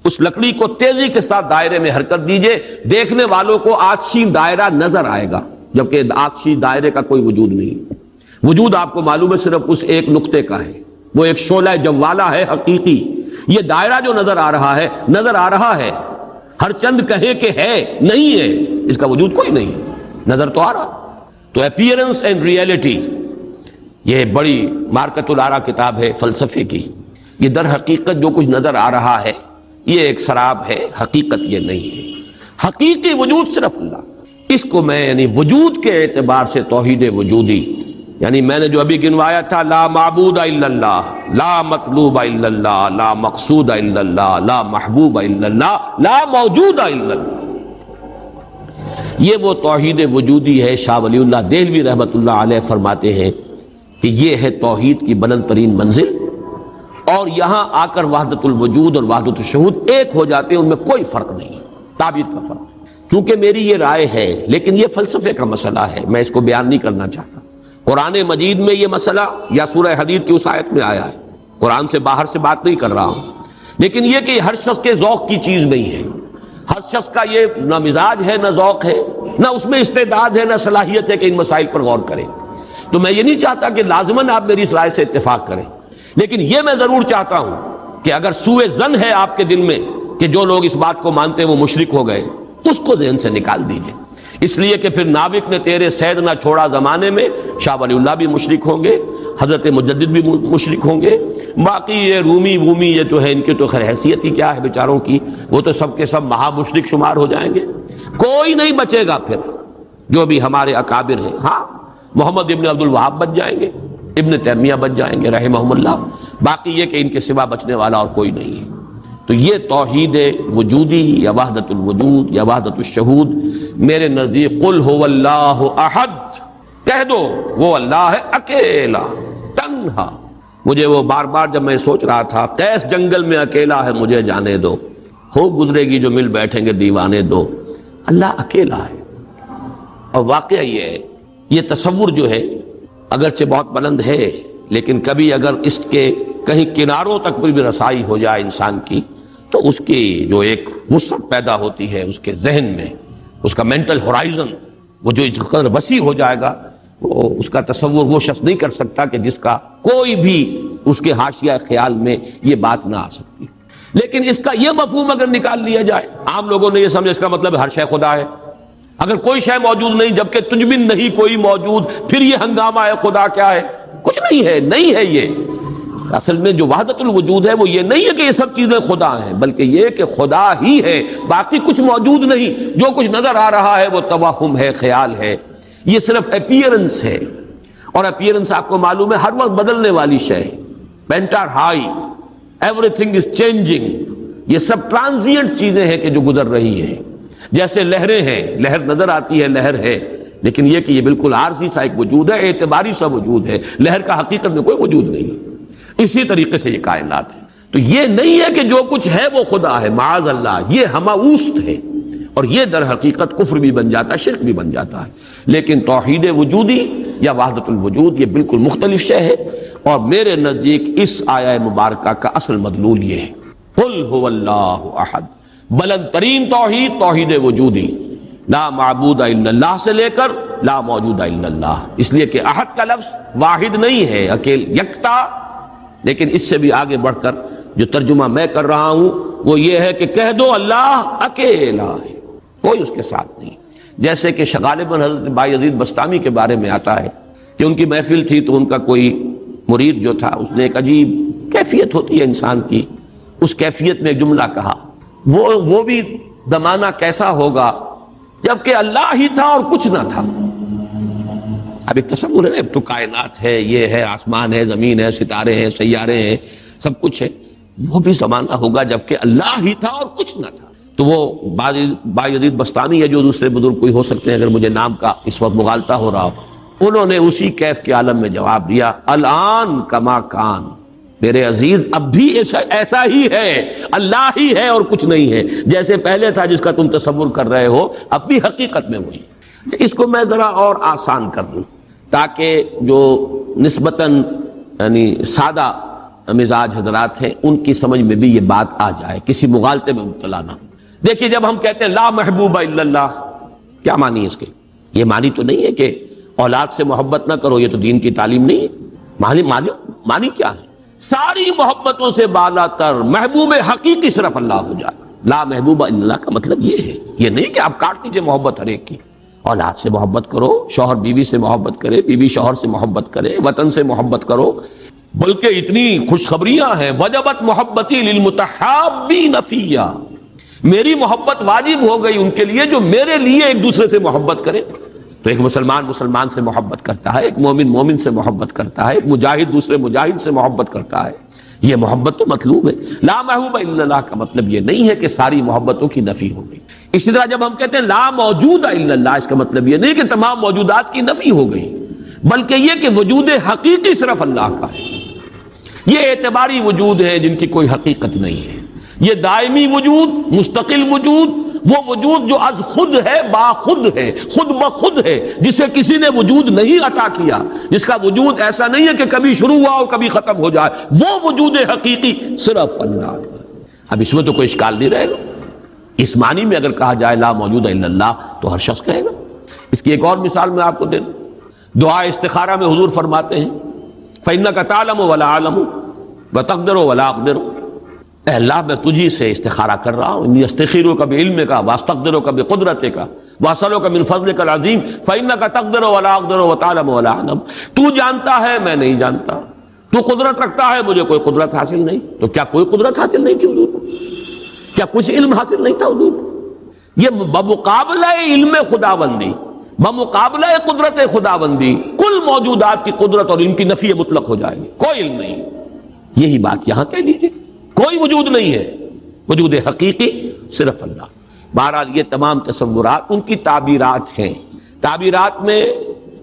اس لکڑی کو تیزی کے ساتھ دائرے میں حرکت دیجئے، دیکھنے والوں کو آتشی دائرہ نظر آئے گا، جبکہ آتشی دائرے کا کوئی وجود نہیں، وجود آپ کو معلوم ہے صرف اس ایک نقطے کا ہے، وہ ایک شعلہ جوالا ہے حقیقی۔ یہ دائرہ جو نظر آ رہا ہے، نظر آ رہا ہے، ہر چند کہے کہ ہے، نہیں ہے، اس کا وجود کوئی نہیں، نظر تو آ رہا۔ تو اپیئرنس اینڈ ریئلٹی، یہ بڑی مارکت الآرا کتاب ہے فلسفے کی، یہ در حقیقت جو کچھ نظر آ رہا ہے یہ ایک سراب ہے، حقیقت یہ نہیں ہے، حقیقی وجود صرف اللہ۔ اس کو میں یعنی وجود کے اعتبار سے توحید وجودی، یعنی میں نے جو ابھی گنوایا تھا، لا معبود الا اللہ، لا مطلوب الا اللہ، لا مقصود الا اللہ، لا محبوب الا اللہ، لا موجود الا اللہ، یہ وہ توحید وجودی ہے۔ شاہ ولی اللہ دہلوی رحمۃ اللہ علیہ فرماتے ہیں کہ یہ ہے توحید کی بلند ترین منزل، اور یہاں آ کر وحدت الوجود اور وحدت الشہود ایک ہو جاتے ہیں، ان میں کوئی فرق نہیں، تعبیر کا فرق۔ چونکہ میری یہ رائے ہے، لیکن یہ فلسفے کا مسئلہ ہے، میں اس کو بیان نہیں کرنا چاہتا۔ قرآن مجید میں یہ مسئلہ یا سورہ حدید کی اس آیت میں آیا ہے، قرآن سے باہر سے بات نہیں کر رہا ہوں، لیکن یہ کہ ہر شخص کے ذوق کی چیز نہیں ہے، ہر شخص کا یہ نہ مزاج ہے، نہ ذوق ہے، نہ اس میں استعداد ہے، نہ صلاحیت ہے کہ ان مسائل پر غور کریں۔ تو میں یہ نہیں چاہتا کہ لازماً آپ میری اس رائے سے اتفاق کریں، لیکن یہ میں ضرور چاہتا ہوں کہ اگر سوء ظن ہے آپ کے دل میں کہ جو لوگ اس بات کو مانتے ہیں وہ مشرک ہو گئے، اس کو ذہن سے نکال دیجئے، اس لیے کہ پھر ناوک نے تیرے سید نہ چھوڑا زمانے میں، شاہ ولی اللہ بھی مشرک ہوں گے، حضرت مجدد بھی مشرک ہوں گے، باقی یہ رومی یہ تو ہے، ان کی تو خیر حیثیت ہی کیا ہے بیچاروں کی، وہ تو سب کے سب مہا مشرک شمار ہو جائیں گے، کوئی نہیں بچے گا پھر جو بھی ہمارے اکابر ہیں۔ ہاں محمد ابن عبد الوہاب بچ جائیں گے، ابن تیمیہ بچ جائیں گے رحمہم اللہ، باقی یہ کہ ان کے سوا بچنے والا اور کوئی نہیں ہے۔ تو یہ توحید وجودی یا وحدت الوجود یا وحدت الشہود میرے نزدیک قل هو اللہ احد، کہہ دو وہ اللہ ہے اکیلا تنہا۔ مجھے وہ بار بار جب میں سوچ رہا تھا قیس جنگل میں اکیلا ہے مجھے جانے دو، ہو گزرے گی جو مل بیٹھیں گے دیوانے دو، اللہ اکیلا ہے۔ اور واقعہ یہ ہے، یہ تصور جو ہے اگرچہ بہت بلند ہے، لیکن کبھی اگر اس کے کہیں کناروں تک بھی رسائی ہو جائے انسان کی، تو اس کی جو ایک وسعت پیدا ہوتی ہے اس کے ذہن میں، اس کا مینٹل ہورائزن وہ جو اس قدر وسیع ہو جائے گا، وہ اس کا تصور وہ شخص نہیں کر سکتا کہ جس کا کوئی بھی اس کے حاشیہ خیال میں یہ بات نہ آ سکتی۔ لیکن اس کا یہ مفہوم اگر نکال لیا جائے، عام لوگوں نے یہ سمجھا اس کا مطلب ہر شے خدا ہے، اگر کوئی شے موجود نہیں جبکہ تجھ میں نہیں کوئی موجود، پھر یہ ہنگامہ ہے خدا کیا ہے؟ کچھ نہیں ہے، نہیں ہے۔ یہ اصل میں جو وحدت الوجود ہے وہ یہ نہیں ہے کہ یہ سب چیزیں خدا ہیں، بلکہ یہ کہ خدا ہی ہے، باقی کچھ موجود نہیں، جو کچھ نظر آ رہا ہے وہ توہم ہے، خیال ہے، یہ صرف اپیئرنس ہے، اور اپیئرنس آپ کو معلوم ہے ہر وقت بدلنے والی شے ہے، painter high, every thing is changing, یہ سب ٹرانزینٹ چیزیں ہیں کہ جو گزر رہی ہیں، جیسے لہریں ہیں، لہر نظر آتی ہے لہر ہے، لیکن یہ کہ یہ بالکل عارضی سا ایک وجود ہے، اعتباری سا وجود ہے، لہر کا حقیقت میں کوئی وجود نہیں۔ اسی طریقے سے یہ کائنات ہے، تو یہ نہیں ہے کہ جو کچھ ہے وہ خدا ہے، معاذ اللہ، یہ ہماوست ہے، اور یہ در حقیقت کفر بھی بن جاتا ہے، شرک بھی بن جاتا ہے۔ لیکن توحید وجودی یا وحدت الوجود یہ بالکل مختلف شے ہے، اور میرے نزدیک اس آیہ مبارکہ کا اصل مدلول یہ ہے، قل هو اللہ احد، بلند ترین توحید توحید وجودی، لا معبود الا اللہ سے لے کر لا موجود الا اللہ، اس لیے کہ احد کا لفظ واحد نہیں ہے، اکیل یکتا، لیکن اس سے بھی آگے بڑھ کر جو ترجمہ میں کر رہا ہوں وہ یہ ہے کہ کہہ دو اللہ اکیلا ہے، کوئی اس کے ساتھ نہیں، جیسے کہ غالباً حضرت بایزید بستامی کے بارے میں آتا ہے کہ کہ ان کی محفل تھی تو ان کا کوئی مرید جو تھا اس نے ایک عجیب کیفیت ہوتی ہے انسان کی، اس کیفیت میں ایک جملہ کہا، وہ بھی زمانہ کیسا ہوگا جبکہ اللہ ہی تھا اور کچھ نہ تھا۔ اب ایک تصور ہے، اب تو کائنات ہے، یہ ہے، آسمان ہے، زمین ہے، ستارے ہیں، سیارے ہیں، سب کچھ ہے، وہ بھی زمانہ ہوگا جبکہ اللہ ہی تھا اور کچھ نہ تھا۔ تو وہ بایزید بستانی ہے جو دوسرے بزرگ کوئی ہو سکتے ہیں اگر مجھے نام کا اس وقت مغالطہ ہو رہا ہو، انہوں نے اسی کیف کے عالم میں جواب دیا، الان کما کان، میرے عزیز اب بھی ایسا ہی ہے، اللہ ہی ہے اور کچھ نہیں ہے، جیسے پہلے تھا جس کا تم تصور کر رہے ہو اب بھی حقیقت میں وہی۔ اس کو میں ذرا اور آسان کر دوں تاکہ جو نسبتاً یعنی سادہ مزاج حضرات ہیں ان کی سمجھ میں بھی یہ بات آ جائے، کسی مغالطے میں مبتلا نہ ہو۔ دیکھیے جب ہم کہتے ہیں لا محبوب الا اللہ، کیا معنی ہے اس کے؟ یہ معنی تو نہیں ہے کہ اولاد سے محبت نہ کرو، یہ تو دین کی تعلیم نہیں ہے۔ معنی کیا ہے؟ ساری محبتوں سے بالا تر محبوب حقیقی صرف اللہ ہو جائے۔ لا محبوب الا اللہ کا مطلب یہ ہے، یہ نہیں کہ آپ کاٹ دیجئے محبت ہر ایک کی۔ اولاد سے محبت کرو، شوہر بیوی سے محبت کرے، بیوی شوہر سے محبت کرے، وطن سے محبت کرو، بلکہ اتنی خوشخبریاں ہیں، وجبت محبتی للمتحابین فیہ، میری محبت واجب ہو گئی ان کے لیے جو میرے لیے ایک دوسرے سے محبت کرے۔ تو ایک مسلمان سے محبت کرتا ہے، ایک مومن سے محبت کرتا ہے، ایک مجاہد دوسرے مجاہد سے محبت کرتا ہے، یہ محبت تو مطلوب ہے۔ لا محبوب الا اللہ کا مطلب یہ نہیں ہے کہ ساری محبتوں کی نفی ہو گئی۔ اسی طرح جب ہم کہتے ہیں لا موجود الا اللہ، اس کا مطلب یہ نہیں کہ تمام موجودات کی نفی ہو گئی، بلکہ یہ کہ وجود حقیقی صرف اللہ کا ہے۔ یہ اعتباری وجود ہے جن کی کوئی حقیقت نہیں ہے، یہ دائمی وجود، مستقل وجود، وہ وجود جو از خود ہے، با خود ہے، خود بخود ہے، جسے کسی نے وجود نہیں عطا کیا، جس کا وجود ایسا نہیں ہے کہ کبھی شروع ہوا اور کبھی ختم ہو جائے، وہ وجود حقیقی صرف اللہ۔ اب اس میں تو کوئی اشکال نہیں رہے گا۔ اس معنی میں اگر کہا جائے لا موجود الا اللہ تو ہر شخص کہے گا۔ اس کی ایک اور مثال میں آپ کو دے دوں، دعا استخارہ میں حضور فرماتے ہیں فَإِنَّكَ تَعْلَمُ وَلَا أَعْلَمُ وَتَقْدِرُ وَلَا أَقْدِرُ، اے اللہ میں تجھی سے استخارہ کر رہا ہوں، انی استخیرک بعلمک واستقدرک بقدرتک واسألک من فضلک العظیم فإنک تقدر ولا اقدر وتعلم ولا اعلم، تو جانتا ہے میں نہیں جانتا، تو قدرت رکھتا ہے مجھے کوئی قدرت حاصل نہیں۔ تو کیا کوئی قدرت حاصل نہیں تھی حضور کو؟ کیا کچھ علم حاصل نہیں تھا حضور کو؟ یہ بمقابلہ علم خداوندی، بمقابلہ قدرت خداوندی کل موجودات کی قدرت اور ان کی نفی مطلق ہو جائے گی، کوئی علم نہیں۔ یہی بات یہاں کہہ دیجیے، کوئی وجود نہیں ہے، وجود حقیقی صرف اللہ۔ بہرحال یہ تمام تصورات ان کی تعبیرات ہیں، تعبیرات میں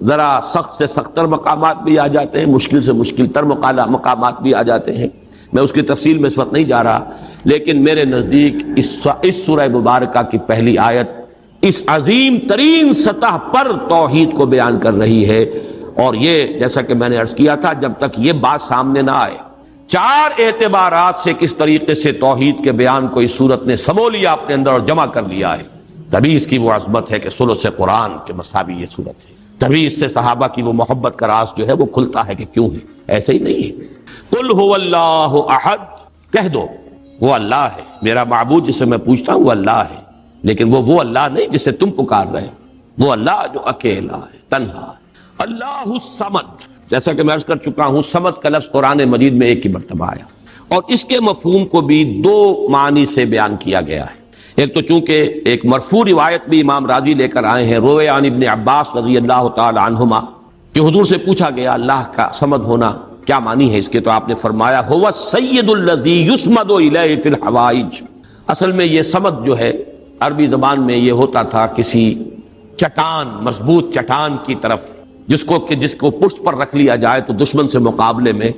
ذرا سخت سے سخت تر مقامات بھی آ جاتے ہیں، مشکل سے مشکل تر مقامات بھی آ جاتے ہیں، میں اس کی تفصیل میں اس وقت نہیں جا رہا، لیکن میرے نزدیک اس سورہ مبارکہ کی پہلی آیت اس عظیم ترین سطح پر توحید کو بیان کر رہی ہے، اور یہ جیسا کہ میں نے عرض کیا تھا جب تک یہ بات سامنے نہ آئے، چار اعتبارات سے کس طریقے سے توحید کے بیان کو اس صورت نے سمو لیا اپنے اندر اور جمع کر لیا ہے، تبھی اس کی وہ عظمت ہے کہ ثلث قرآن کے مساوی یہ صورت ہے، تبھی اس سے صحابہ کی وہ محبت کا راز جو ہے وہ کھلتا ہے کہ کیوں ہے، ایسے ہی نہیں ہے۔ قل هو اللہ احد، کہہ دو وہ اللہ ہے، میرا معبود جسے میں پوچھتا ہوں وہ اللہ ہے، لیکن وہ اللہ نہیں جسے تم پکار رہے، وہ اللہ جو اکیلا ہے، تنہا ہے۔ اللہ الصمد، جیسا کہ میں عرض کر چکا ہوں صمد کا لفظ قرآن مجید میں ایک ہی مرتبہ آیا، اور اس کے مفہوم کو بھی دو معنی سے بیان کیا گیا ہے۔ ایک تو چونکہ ایک مرفوع روایت بھی امام راضی لے کر آئے ہیں، روی عن ابن عباس رضی اللہ تعالی عنہما، کہ حضور سے پوچھا گیا اللہ کا صمد ہونا کیا معنی ہے اس کے، تو آپ نے فرمایا هو السید الذی یصمد الیہ فی الحوائج، اصل میں یہ صمد جو ہے عربی زبان میں یہ ہوتا تھا کسی چٹان، مضبوط چٹان کی طرف جس کو پشت پر رکھ لیا جائے تو دشمن سے مقابلے میں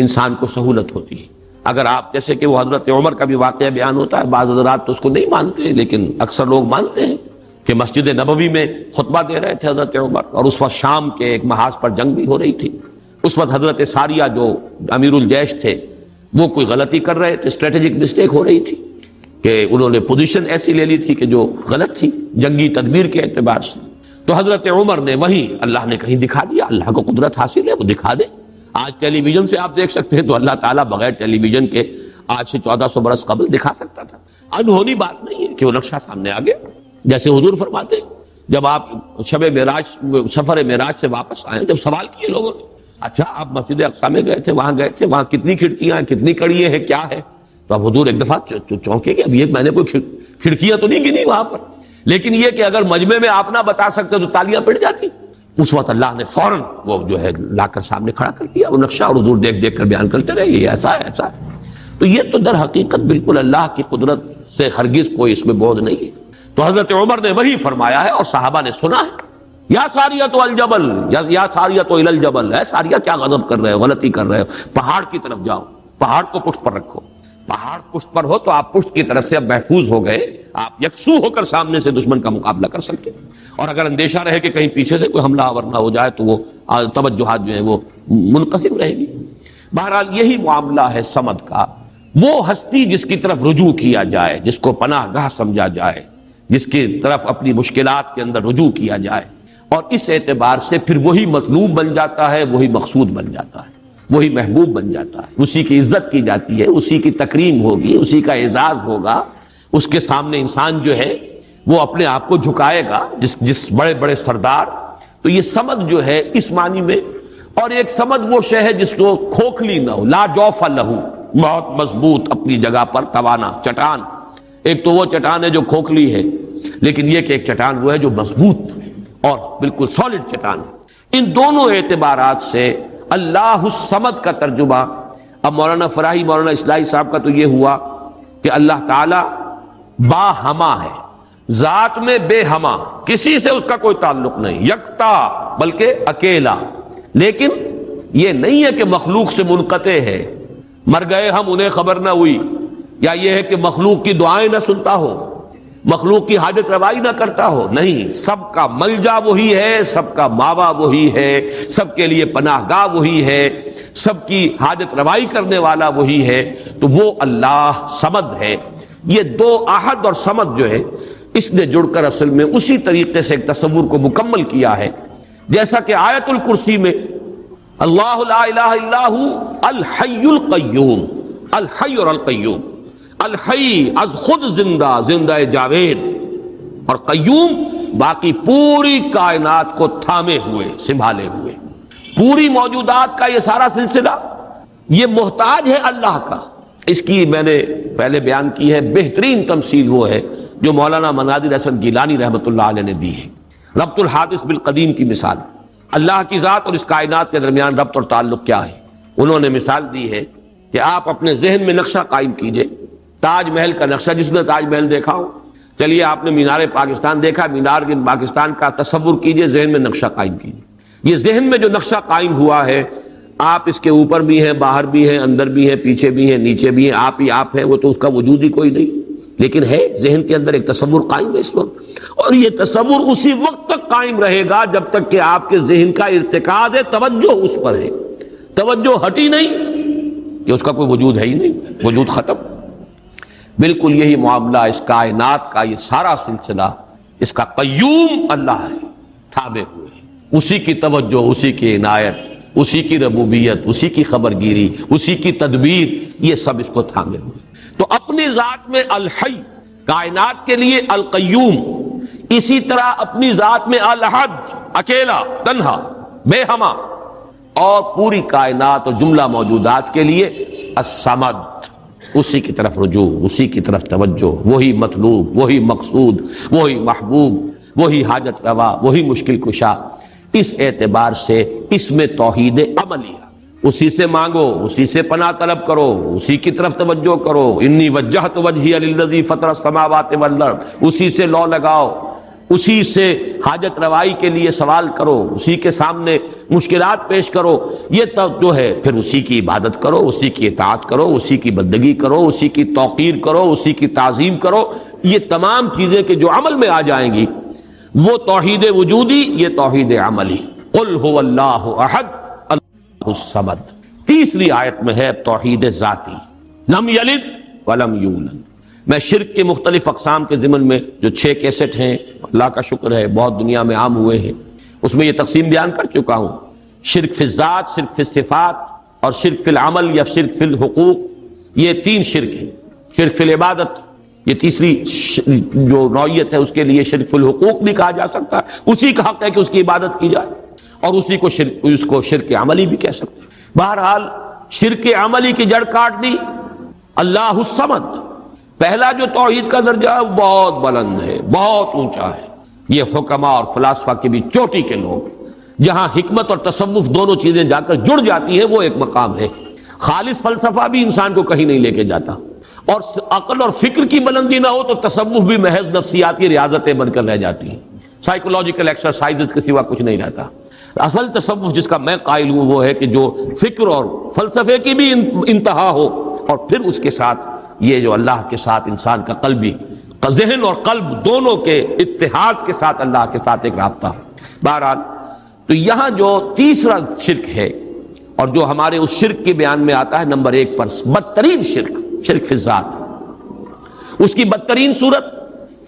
انسان کو سہولت ہوتی ہے۔ اگر آپ جیسے کہ وہ حضرت عمر کا بھی واقعہ بیان ہوتا ہے، بعض حضرات تو اس کو نہیں مانتے لیکن اکثر لوگ مانتے ہیں کہ مسجد نبوی میں خطبہ دے رہے تھے حضرت عمر، اور اس وقت شام کے ایک محاذ پر جنگ بھی ہو رہی تھی، اس وقت حضرت ساریہ جو امیر الجیش تھے وہ کوئی غلطی کر رہے تھے، اسٹریٹجک مسٹیک ہو رہی تھی کہ انہوں نے پوزیشن ایسی لے لی تھی کہ جو غلط تھی جنگی تدبیر کے اعتبار سے، تو حضرت عمر نے وہی اللہ نے کہیں دکھا دیا، اللہ کو قدرت حاصل ہے وہ دکھا دے۔ آج ٹیلی ویژن سے آپ دیکھ سکتے ہیں تو اللہ تعالیٰ بغیر ٹیلی ویژن کے آج سے 1400 برس قبل دکھا سکتا تھا، انہونی بات نہیں ہے کہ وہ نقشہ سامنے آ گیا، جیسے حضور فرماتے جب آپ شب معراج سفر معراج سے واپس آئے، جب سوال کیے لوگوں نے، اچھا آپ مسجد اقصیٰ میں گئے تھے، وہاں کتنی کھڑکیاں ہیں، کتنی کڑیاں ہیں، کیا ہے؟ تو اب حضور ایک دفعہ چونکے کہ اب یہ میں نے کوئی کھڑکیاں تو نہیں گنی وہاں پر، لیکن یہ کہ اگر مجمع میں آپ نہ بتا سکتے تو تالیاں پڑ جاتی۔ اس وقت اللہ نے فوراً وہ جو ہے لا کر سامنے کھڑا کر دیا وہ نقشہ، اور حضور دیکھ دیکھ کر بیان کرتے رہے یہ ایسا ہے ایسا ہے۔ تو یہ تو در حقیقت بالکل اللہ کی قدرت سے ہرگز کوئی اس میں بوجھ نہیں ہے۔ تو حضرت عمر نے وہی فرمایا ہے اور صحابہ نے سنا ہے، یا ساریۃ الجبل، یا ساریۃ الی الجبل، ہے ساریہ کیا غضب کر رہے ہو، غلطی کر رہے ہو، پہاڑ کی طرف جاؤ، پہاڑ کو پشت پر رکھو، پہاڑ پشت پر ہو تو آپ پشت کی طرف سے اب محفوظ ہو گئے، آپ یکسو ہو کر سامنے سے دشمن کا مقابلہ کر سکتے ہیں، اور اگر اندیشہ رہے کہ کہیں پیچھے سے کوئی حملہ آور نہ ہو جائے تو وہ توجہات جو ہیں وہ منقسم رہے گی۔ بہرحال یہی معاملہ ہے صمد کا، وہ ہستی جس کی طرف رجوع کیا جائے، جس کو پناہ گاہ سمجھا جائے، جس کی طرف اپنی مشکلات کے اندر رجوع کیا جائے، اور اس اعتبار سے پھر وہی مطلوب بن جاتا ہے، وہی مقصود بن جاتا ہے، وہی محبوب بن جاتا ہے، اسی کی عزت کی جاتی ہے، اسی کی تکریم ہوگی، اسی کا اعزاز ہوگا، اس کے سامنے انسان جو ہے وہ اپنے آپ کو جھکائے گا، جس بڑے بڑے سردار۔ تو یہ سمد جو ہے اس معنی میں، اور ایک سمد وہ شے ہے جس کو کھوکھلی نہ ہو، لا جوف لہو، بہت مضبوط اپنی جگہ پر توانا چٹان۔ ایک تو وہ چٹان ہے جو کھوکھلی ہے، لیکن یہ کہ ایک چٹان وہ ہے جو مضبوط اور بالکل سالڈ چٹان ہے۔ ان دونوں اعتبارات سے اللہ الصمد کا ترجمہ اب مولانا فراہی، مولانا اصلاحی صاحب کا تو یہ ہوا کہ اللہ تعالی با ہما ہے، ذات میں بے ہما، کسی سے اس کا کوئی تعلق نہیں، یکتا بلکہ اکیلا، لیکن یہ نہیں ہے کہ مخلوق سے منقطع ہے، مر گئے ہم انہیں خبر نہ ہوئی، یا یہ ہے کہ مخلوق کی دعائیں نہ سنتا ہو، مخلوق کی حاجت روائی نہ کرتا ہو، نہیں، سب کا ملجا وہی ہے، سب کا ماوا وہی ہے، سب کے لیے پناہ گاہ وہی ہے، سب کی حاجت روائی کرنے والا وہی ہے، تو وہ اللہ صمد ہے۔ یہ دو احد اور صمد جو ہے اس نے جڑ کر اصل میں اسی طریقے سے ایک تصور کو مکمل کیا ہے، جیسا کہ آیت الکرسی میں اللہ لا الہ الا ہو الحی القیوم، الحی اور القیوم، الحی از خود زندہ، زندہ جاوید، اور قیوم باقی پوری کائنات کو تھامے ہوئے، سنبھالے ہوئے، پوری موجودات کا یہ سارا سلسلہ یہ محتاج ہے اللہ کا۔ اس کی میں نے پہلے بیان کی ہے، بہترین تمثیل وہ ہے جو مولانا مناظر حسن گیلانی رحمۃ اللہ علیہ نے دی ہے، ربط الحادث بالقدیم کی مثال۔ اللہ کی ذات اور اس کائنات کے درمیان ربط اور تعلق کیا ہے؟ انہوں نے مثال دی ہے کہ آپ اپنے ذہن میں نقشہ قائم کیجئے، تاج محل کا نقشہ، جس نے تاج محل دیکھا ہو، چلیے آپ نے مینار پاکستان دیکھا، مینار پاکستان کا تصور کیجئے، ذہن میں نقشہ قائم کیجئے۔ یہ ذہن میں جو نقشہ قائم ہوا ہے، آپ اس کے اوپر بھی ہیں، باہر بھی ہیں، اندر بھی ہیں، پیچھے بھی ہیں، نیچے بھی ہیں، آپ ہی آپ ہیں، وہ تو اس کا وجود ہی کوئی نہیں، لیکن ہے ذہن کے اندر ایک تصور قائم ہے اس وقت، اور یہ تصور اسی وقت تک قائم رہے گا جب تک کہ آپ کے ذہن کا ارتکاز ہے، توجہ اس پر ہے، توجہ ہٹی نہیں کہ اس کا کوئی وجود ہے ہی نہیں، وجود ختم۔ بالکل یہی معاملہ اس کائنات کا، یہ سارا سلسلہ اس کا قیوم اللہ ہے، تھامے ہوئے، اسی کی توجہ، اسی کی عنایت، اسی کی ربوبیت، اسی کی خبر گیری، اسی کی تدبیر، یہ سب اس کو تھامے ہوئے۔ تو اپنی ذات میں الحی، کائنات کے لیے القیوم، اسی طرح اپنی ذات میں الاحد، اکیلا، تنہا، بے ہما، اور پوری کائنات اور جملہ موجودات کے لیے الصمد، اسی کی طرف رجوع، اسی کی طرف توجہ، وہی مطلوب، وہی مقصود، وہی محبوب، وہی حاجت روا، وہی مشکل کشا۔ اس اعتبار سے اس میں توحید عملی، اسی سے مانگو، اسی سے پناہ طلب کرو، اسی کی طرف توجہ کرو، انی وجہت وجہی للذی فطر السماوات والارض، اسی سے لو لگاؤ، اسی سے حاجت روائی کے لیے سوال کرو، اسی کے سامنے مشکلات پیش کرو، یہ جو ہے پھر اسی کی عبادت کرو، اسی کی اطاعت کرو، اسی کی بندگی کرو، اسی کی توقیر کرو، اسی کی تعظیم کرو۔ یہ تمام چیزیں کہ جو عمل میں آ جائیں گی وہ توحید وجودی، یہ توحید عملی۔ قل هو اللہ احد اللہ الصمد۔ تیسری آیت میں ہے توحید ذاتی، لم یلد ولم یولد۔ میں شرک کے مختلف اقسام کے ضمن میں جو 6 کیسٹ ہیں، اللہ کا شکر ہے بہت دنیا میں عام ہوئے ہیں، اس میں یہ تقسیم بیان کر چکا ہوں۔ شرک فی الذات، شرک فی الصفات، اور شرک فی العمل یا شرک فی الحقوق، یہ 3 شرک ہیں۔ شرک فی العبادت، یہ تیسری جو نوعیت ہے اس کے لیے شرک فی الحقوق بھی کہا جا سکتا ہے، اسی کا حق ہے کہ اس کی عبادت کی جائے، اور اسی کو اس کو شرک عملی بھی کہہ سکتے ہیں۔ بہرحال شرک عملی کی جڑ کاٹ دی اللہ الصمد۔ پہلا جو توحید کا درجہ ہے وہ بہت بلند ہے، بہت اونچا ہے، یہ حکما اور فلاسفہ کے بھی چوٹی کے لوگ، جہاں حکمت اور تصوف دونوں چیزیں جا کر جڑ جاتی ہیں، وہ ایک مقام ہے۔ خالص فلسفہ بھی انسان کو کہیں نہیں لے کے جاتا، اور عقل اور فکر کی بلندی نہ ہو تو تصوف بھی محض نفسیاتی ریاضتیں بن کر رہ جاتی ہیں، سائیکولوجیکل ایکسرسائزز کے سوا کچھ نہیں رہتا۔ اصل تصوف جس کا میں قائل ہوں وہ ہے کہ جو فکر اور فلسفے کی بھی انتہا ہو، اور پھر اس کے ساتھ یہ جو اللہ کے ساتھ انسان کا قلبی ذہن اور قلب دونوں کے اتحاد کے ساتھ اللہ کے ساتھ ایک رابطہ ہو۔ بہرحال تو یہاں جو تیسرا شرک ہے، اور جو ہمارے اس شرک کے بیان میں آتا ہے نمبر 1 پر، بدترین شرک، شرک فی الذات۔ اس کی بدترین صورت،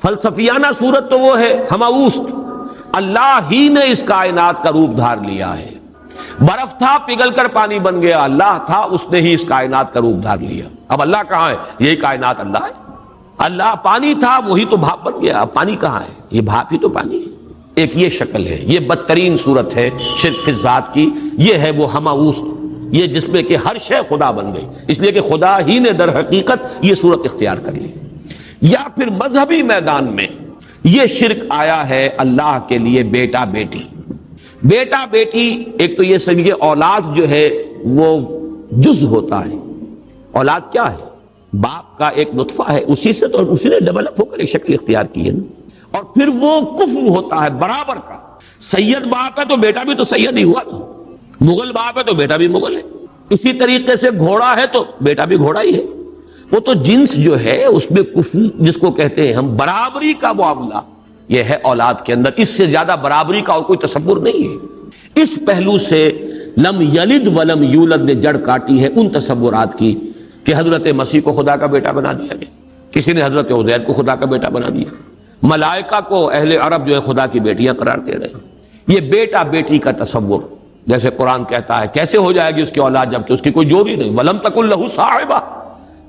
فلسفیانہ صورت تو وہ ہے ہماوست، اللہ ہی نے اس کائنات کا روپ دھار لیا ہے۔ برف تھا پگھل کر پانی بن گیا، اللہ تھا اس نے ہی اس کائنات کا روپ دھار لیا۔ اب اللہ کہاں ہے؟ یہی کائنات اللہ ہے۔ اللہ پانی تھا وہی تو بھاپ بن گیا، اب پانی کہاں ہے؟ یہ بھاپ ہی تو پانی ہے۔ ایک یہ شکل ہے، یہ بدترین صورت ہے شرک فی الذات کی، یہ ہے وہ ہماوست، یہ جس میں کہ ہر شے خدا بن گئی، اس لیے کہ خدا ہی نے در حقیقت یہ صورت اختیار کر لی۔ یا پھر مذہبی میدان میں یہ شرک آیا ہے اللہ کے لیے بیٹا بیٹی۔ بیٹا بیٹی ایک تو یہ سمجھے اولاد جو ہے وہ جز ہوتا ہے۔ اولاد کیا ہے؟ باپ کا ایک نطفہ ہے، اسی سے تو اسی نے ڈیولپ ہو کر ایک شکل اختیار کی ہے نا، اور پھر وہ کفو ہوتا ہے برابر کا۔ سید باپ ہے تو بیٹا بھی تو سید ہی ہوا نا، مغل باپ ہے تو بیٹا بھی مغل ہے، اسی طریقے سے گھوڑا ہے تو بیٹا بھی گھوڑا ہی ہے۔ وہ تو جنس جو ہے اس میں کفو جس کو کہتے ہیں ہم، برابری کا معاملہ یہ ہے اولاد کے اندر، اس سے زیادہ برابری کا اور کوئی تصور نہیں ہے۔ اس پہلو سے لم یلد ولم یولد نے جڑ کاٹی ہے ان تصورات کی کہ حضرت مسیح کو خدا کا بیٹا بنا دیا گیا، کسی نے حضرت عزیر کو خدا کا بیٹا بنا دیا، ملائکہ کو اہل عرب جو ہے خدا کی بیٹیاں قرار دے رہے ہیں۔ یہ بیٹا بیٹی کا تصور، جیسے قرآن کہتا ہے کیسے ہو جائے گی اس کی اولاد جبکہ اس کی کوئی جوڑی نہیں، ولم تکن لہ صاحبہ،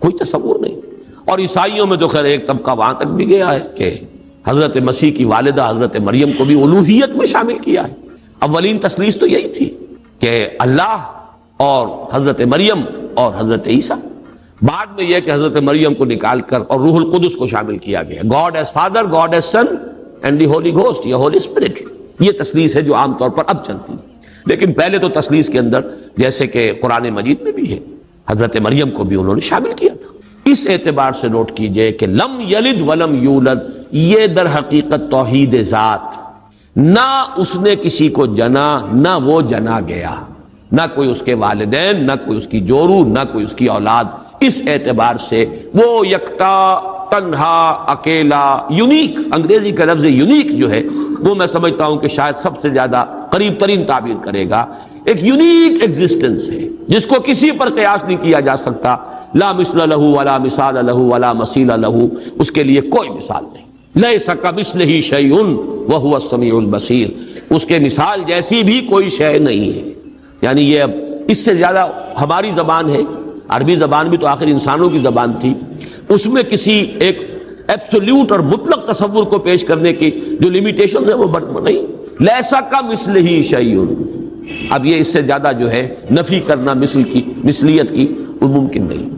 کوئی تصور نہیں۔ اور عیسائیوں میں تو خیر ایک طبقہ وہاں تک بھی گیا ہے کہ حضرت مسیح کی والدہ حضرت مریم کو بھی الوہیت میں شامل کیا ہے۔ اولین تثلیث تو یہی تھی کہ اللہ اور حضرت مریم اور حضرت عیسیٰ، بعد میں یہ کہ حضرت مریم کو نکال کر اور روح القدس کو شامل کیا گیا، God is father, God is son and the holy ghost یا ہولی اسپرٹ۔ یہ تثلیث ہے جو عام طور پر اب چلتی ہے، لیکن پہلے تو تثلیث کے اندر جیسے کہ قرآن مجید میں بھی ہے حضرت مریم کو بھی انہوں نے شامل کیا تھا۔ اس اعتبار سے نوٹ کیجئے کہ لم یلد ولم یولد یہ در حقیقت توحید ذات، نہ اس نے کسی کو جنا نہ وہ جنا گیا، نہ کوئی اس کے والدین، نہ کوئی اس کی جورو، نہ کوئی اس کی اولاد۔ اس اعتبار سے وہ یکتا، تنہا، اکیلا، یونیک، انگریزی کا لفظ یونیک جو ہے وہ میں سمجھتا ہوں کہ شاید سب سے زیادہ قریب ترین تعبیر کرے گا، ایک یونیک ایگزسٹنس ہے جس کو کسی پر قیاس نہیں کیا جا سکتا، لا مثل لہ ولا مثال لہ ولا مثیل لہ، اس کے لیے کوئی مثال نہیں، لیس کمثلہ شیء وہو السمیع البصیر، اس کے مثال جیسی بھی کوئی شے نہیں ہے۔ یعنی یہ اب اس سے زیادہ ہماری زبان ہے، عربی زبان بھی تو آخر انسانوں کی زبان تھی، اس میں کسی ایک ایبسولوٹ اور مطلق تصور کو پیش کرنے کی جو لیمیٹیشن ہے وہ نہیں، لیسا کمثلہ شیء، اب یہ اس سے زیادہ جو ہے نفی کرنا مثل کی، مثلیت کی، وہ ممکن نہیں۔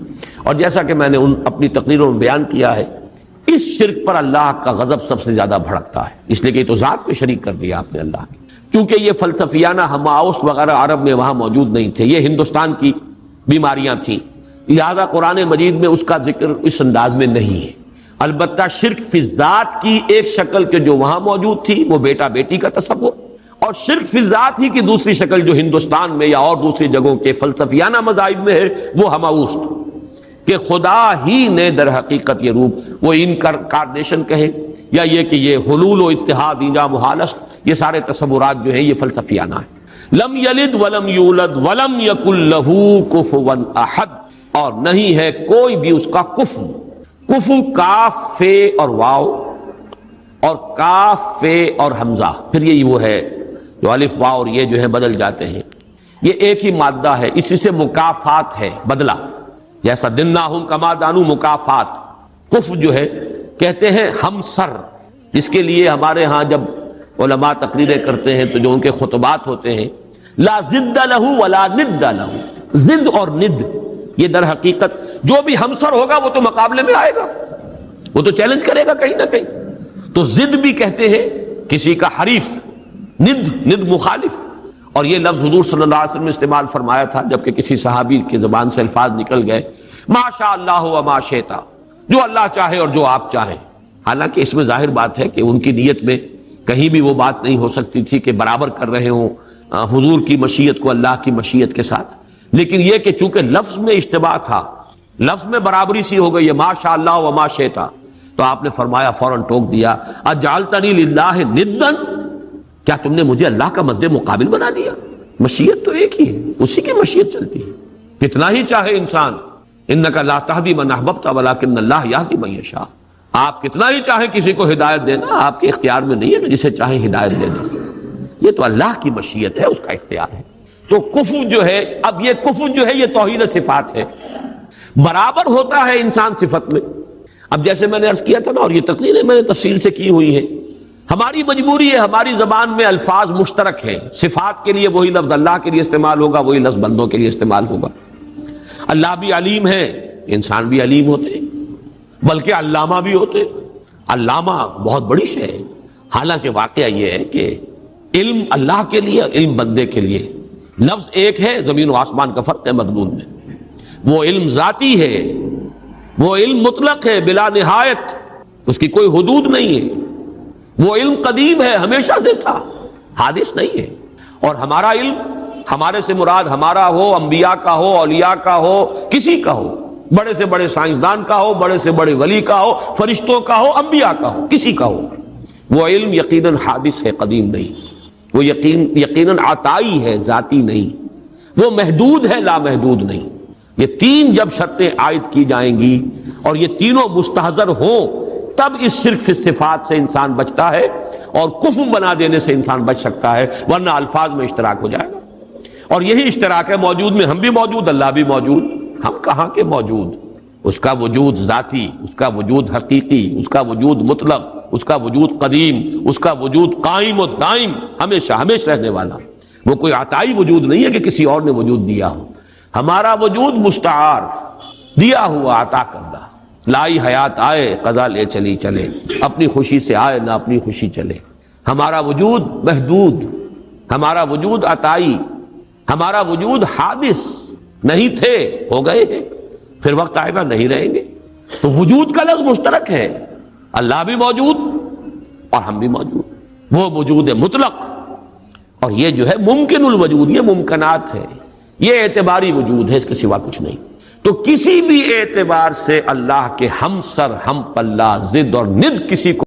اور جیسا کہ میں نے اپنی تقریروں میں بیان کیا ہے، اس شرک پر اللہ کا غضب سب سے زیادہ بھڑکتا ہے، اس لیے کہ یہ تو ذات میں شریک کر دیا آپ نے اللہ کی، کیونکہ یہ فلسفیانہ ہماوست وغیرہ عرب میں وہاں موجود نہیں تھے، یہ ہندوستان کی بیماریاں تھیں، لہذا قرآن مجید میں اس کا ذکر اس انداز میں نہیں ہے۔ البتہ شرک فی الذات کی ایک شکل کے جو وہاں موجود تھی وہ بیٹا بیٹی کا تصور، اور شرک فی الذات ہی کی دوسری شکل جو ہندوستان میں یا اور دوسری جگہوں کے فلسفیانہ مذاہب میں ہے وہ ہماوست، کہ خدا ہی نے در حقیقت یہ روپ، وہ انکارنیشن کہیں یا یہ کہ یہ حلول و اتحاد اینجا محالست، یہ سارے تصورات جو ہیں یہ فلسفیانہ ہیں۔ لم یلد ولم یولد ولم یکن لہ کفوا احد، اور نہیں ہے کوئی بھی اس کا کفو، کفو کاف فے اور واو اور کاف فے اور حمزہ، پھر یہی وہ ہے جو الف واو اور یہ جو ہے بدل جاتے ہیں، یہ ایک ہی مادہ ہے، اسی سے مکافات ہے، بدلہ، جیسا دناہم کما دانو مکافات، کفر جو ہے کہتے ہیں ہم سر، جس کے لیے ہمارے ہاں جب علماء تقریریں کرتے ہیں تو جو ان کے خطبات ہوتے ہیں، لا ضد لہ ولا ند لہ، ضد اور ند یہ در حقیقت جو بھی ہمسر ہوگا وہ تو مقابلے میں آئے گا، وہ تو چیلنج کرے گا کہیں نہ کہیں. تو ضد بھی کہتے ہیں کسی کا حریف، ند مخالف. اور یہ لفظ حضور صلی اللہ علیہ وسلم نے استعمال فرمایا تھا جبکہ کسی صحابی کی زبان سے الفاظ نکل گئے، ما شاء اللہ و ما شئت، جو اللہ چاہے اور جو آپ چاہیں. حالانکہ اس میں ظاہر بات ہے کہ ان کی نیت میں کہیں بھی وہ بات نہیں ہو سکتی تھی کہ برابر کر رہے ہوں حضور کی مشیت کو اللہ کی مشیت کے ساتھ، لیکن یہ کہ چونکہ لفظ میں اشتباہ تھا، لفظ میں برابری سی ہو گئی ہے، ما شاء اللہ و ما شئت، تو آپ نے فرمایا، فوراً ٹوک دیا، اجعلتنی للہ ندا، کیا تم نے مجھے اللہ کا مد مقابل بنا دیا؟ مشیت تو ایک ہی ہے، اسی کی مشیت چلتی ہے، کتنا ہی چاہے انسان. انک لا تہدی من احببت ولکن اللہ یہدی من یشاء، آپ کتنا ہی چاہیں کسی کو ہدایت دینا، آپ کے اختیار میں نہیں ہے کہ جسے چاہیں ہدایت دے دیں، یہ تو اللہ کی مشیت ہے، اس کا اختیار ہے. تو کفر جو ہے، اب یہ کفر جو ہے یہ توہین صفات ہے، برابر ہوتا ہے انسان صفت میں. اب جیسے میں نے عرض کیا تھا نا، اور یہ تقریریں میں نے تفصیل سے کی ہوئی ہیں، ہماری مجبوری ہے، ہماری زبان میں الفاظ مشترک ہیں، صفات کے لیے وہی لفظ اللہ کے لیے استعمال ہوگا، وہی لفظ بندوں کے لیے استعمال ہوگا. اللہ بھی علیم ہے، انسان بھی علیم ہوتے ہیں، بلکہ علامہ بھی ہوتے ہیں. علامہ بہت بڑی شے ہے. حالانکہ واقعہ یہ ہے کہ علم اللہ کے لیے، علم بندے کے لیے، لفظ ایک ہے، زمین و آسمان کا فرق ہے مضمون میں. وہ علم ذاتی ہے، وہ علم مطلق ہے بلا نہایت، اس کی کوئی حدود نہیں ہے. وہ علم قدیم ہے، ہمیشہ سے تھا، حادث نہیں ہے. اور ہمارا علم، ہمارے سے مراد ہمارا ہو، انبیاء کا ہو، اولیاء کا ہو، کسی کا ہو، بڑے سے بڑے سائنسدان کا ہو، بڑے سے بڑے ولی کا ہو، فرشتوں کا ہو، انبیاء کا ہو، کسی کا ہو، وہ علم یقیناً حادث ہے، قدیم نہیں. وہ یقیناً عطائی ہے، ذاتی نہیں. وہ محدود ہے، لامحدود نہیں. یہ تین جب شرطیں عائد کی جائیں گی اور یہ تینوں مستحضر ہوں، تب اس شرک فی الصفات سے انسان بچتا ہے اور کفر بنا دینے سے انسان بچ سکتا ہے، ورنہ الفاظ میں اشتراک ہو جائے گا. اور یہی اشتراک ہے موجود میں، ہم بھی موجود، اللہ بھی موجود. ہم کہاں کے موجود؟ اس کا وجود ذاتی، اس کا وجود حقیقی، اس کا وجود مطلق، اس کا وجود قدیم، اس کا وجود قائم و دائم، ہمیشہ ہمیشہ رہنے والا. وہ کوئی عطائی وجود نہیں ہے کہ کسی اور نے وجود دیا ہو. ہمارا وجود مستعار، دیا ہوا، عطا کردہ. لائی حیات آئے، قضا لے چلی چلے، اپنی خوشی سے آئے نہ اپنی خوشی چلے. ہمارا وجود محدود، ہمارا وجود عطائی، ہمارا وجود حادث. نہیں تھے، ہو گئے ہیں، پھر وقت آئے گا نہیں رہیں گے. تو وجود کا لفظ مشترک ہے، اللہ بھی موجود اور ہم بھی موجود. وہ وجود مطلق، اور یہ جو ہے ممکن الوجود، یہ ممکنات ہے، یہ اعتباری وجود ہے، اس کے سوا کچھ نہیں. تو کسی بھی اعتبار سے اللہ کے ہم سر، ہم پلہ، ضد اور ند کسی کو